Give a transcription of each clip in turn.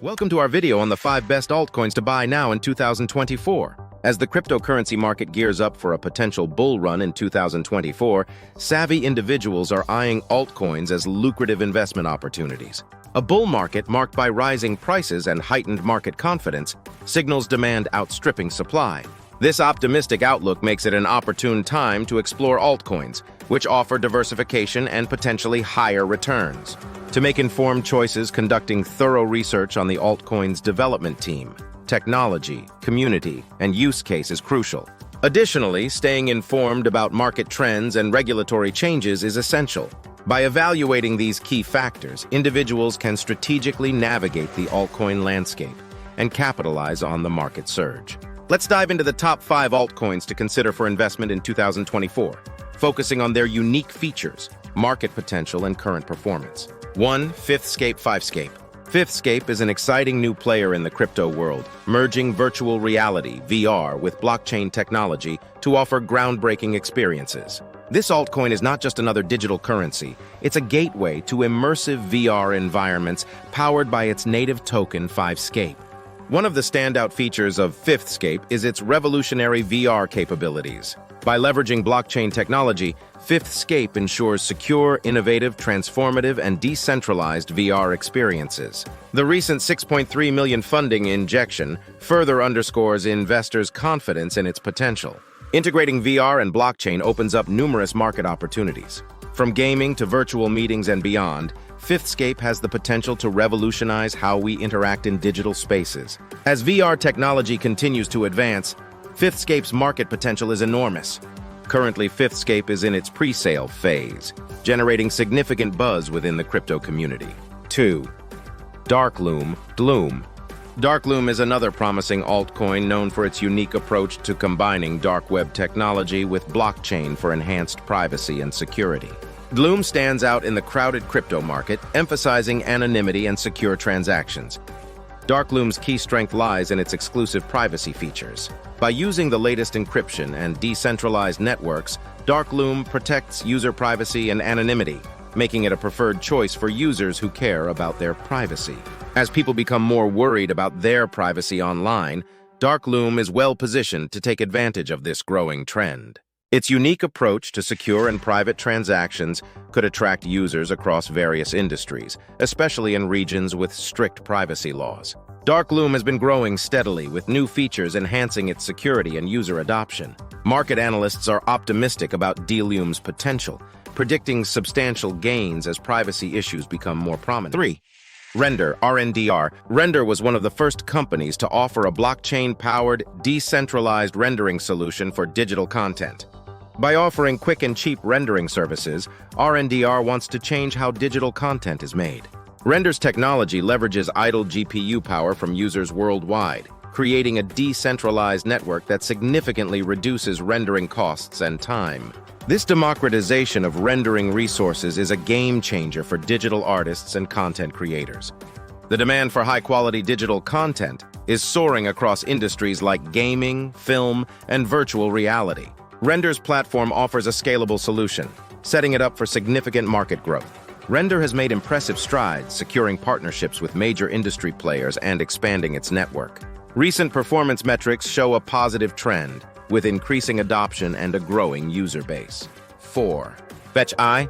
Welcome to our video on the 5 best altcoins to buy now in 2024. As the cryptocurrency market gears up for a potential bull run in 2024, savvy individuals are eyeing altcoins as lucrative investment opportunities. A bull market marked by rising prices and heightened market confidence signals demand outstripping supply. This optimistic outlook makes it an opportune time to explore altcoins, which offer diversification and potentially higher returns. To make informed choices, conducting thorough research on the altcoin's development team, technology, community, and use case is crucial. Additionally, staying informed about market trends and regulatory changes is essential. By evaluating these key factors, individuals can strategically navigate the altcoin landscape and capitalize on the market surge. Let's dive into the top 5 altcoins to consider for investment in 2024, focusing on their unique features, market potential, and current performance. 1. Fifthscape 5scape. Fifthscape is an exciting new player in the crypto world, merging virtual reality, VR, with blockchain technology to offer groundbreaking experiences. This altcoin is not just another digital currency, it's a gateway to immersive VR environments powered by its native token 5scape. One of the standout features of Fifthscape is its revolutionary VR capabilities. By leveraging blockchain technology, Fifthscape ensures secure, innovative, transformative, and decentralized VR experiences. The recent $6.3 million funding injection further underscores investors' confidence in its potential. Integrating VR and blockchain opens up numerous market opportunities. From gaming to virtual meetings and beyond, Fifthscape has the potential to revolutionize how we interact in digital spaces. As VR technology continues to advance, Fifthscape's market potential is enormous. Currently, Fifthscape is in its pre-sale phase, generating significant buzz within the crypto community. 2. DarkLume. DarkLume is another promising altcoin known for its unique approach to combining dark web technology with blockchain for enhanced privacy and security. DarkLume stands out in the crowded crypto market, emphasizing anonymity and secure transactions. DarkLume's key strength lies in its exclusive privacy features. By using the latest encryption and decentralized networks, DarkLume protects user privacy and anonymity, making it a preferred choice for users who care about their privacy. As people become more worried about their privacy online, DarkLume is well-positioned to take advantage of this growing trend. Its unique approach to secure and private transactions could attract users across various industries, especially in regions with strict privacy laws. DarkLume has been growing steadily, with new features enhancing its security and user adoption. Market analysts are optimistic about DarkLume's potential, predicting substantial gains as privacy issues become more prominent. 3. Render, RNDR. Render was one of the first companies to offer a blockchain-powered, decentralized rendering solution for digital content. By offering quick and cheap rendering services, RNDR wants to change how digital content is made. Render's technology leverages idle GPU power from users worldwide, creating a decentralized network that significantly reduces rendering costs and time. This democratization of rendering resources is a game-changer for digital artists and content creators. The demand for high-quality digital content is soaring across industries like gaming, film, and virtual reality. Render's platform offers a scalable solution, setting it up for significant market growth. Render has made impressive strides, securing partnerships with major industry players and expanding its network. Recent performance metrics show a positive trend, with increasing adoption and a growing user base. 4. Fetch.ai.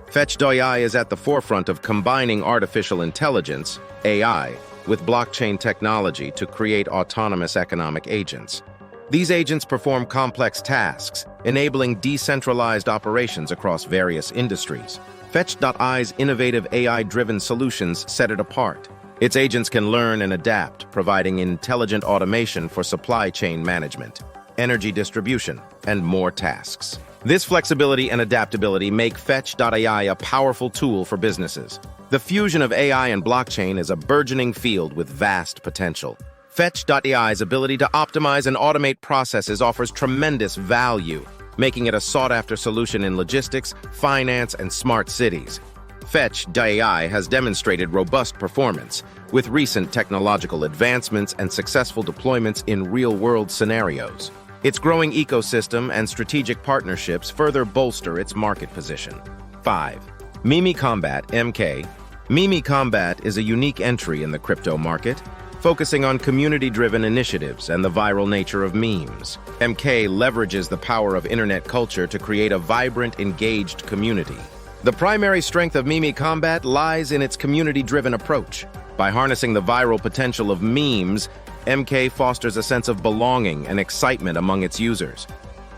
Fetch.ai is at the forefront of combining artificial intelligence, AI, with blockchain technology to create autonomous economic agents. These agents perform complex tasks, enabling decentralized operations across various industries. Fetch.ai's innovative AI-driven solutions set it apart. Its agents can learn and adapt, providing intelligent automation for supply chain management, energy distribution, and more tasks. This flexibility and adaptability make Fetch.ai a powerful tool for businesses. The fusion of AI and blockchain is a burgeoning field with vast potential. Fetch.ai's ability to optimize and automate processes offers tremendous value, making it a sought-after solution in logistics, finance, and smart cities. Fetch.ai has demonstrated robust performance, with recent technological advancements and successful deployments in real-world scenarios. Its growing ecosystem and strategic partnerships further bolster its market position. 5. Meme Kombat, MK. Meme Kombat is a unique entry in the crypto market, focusing on community-driven initiatives and the viral nature of memes. MK leverages the power of internet culture to create a vibrant, engaged community. The primary strength of Meme Kombat lies in its community-driven approach. By harnessing the viral potential of memes, MK fosters a sense of belonging and excitement among its users.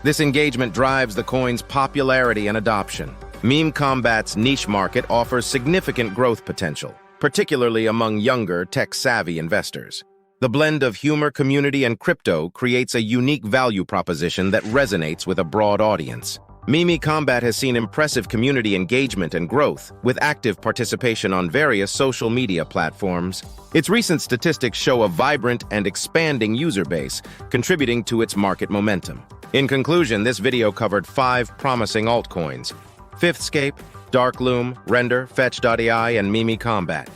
This engagement drives the coin's popularity and adoption. Meme Kombat's niche market offers significant growth potential, particularly among younger, tech-savvy investors. The blend of humor, community, and crypto creates a unique value proposition that resonates with a broad audience. Meme Kombat has seen impressive community engagement and growth, with active participation on various social media platforms. Its recent statistics show a vibrant and expanding user base, contributing to its market momentum. In conclusion, this video covered 5 promising altcoins: Fifthscape, DarkLume, Render, Fetch.ai, and Meme Kombat.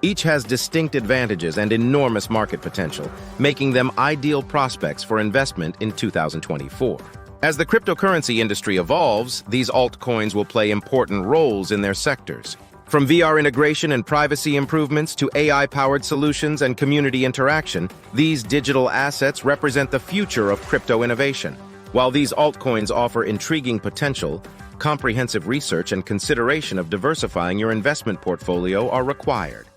Each has distinct advantages and enormous market potential, making them ideal prospects for investment in 2024. As the cryptocurrency industry evolves, these altcoins will play important roles in their sectors. From VR integration and privacy improvements to AI-powered solutions and community interaction, these digital assets represent the future of crypto innovation. While these altcoins offer intriguing potential, comprehensive research and consideration of diversifying your investment portfolio are required.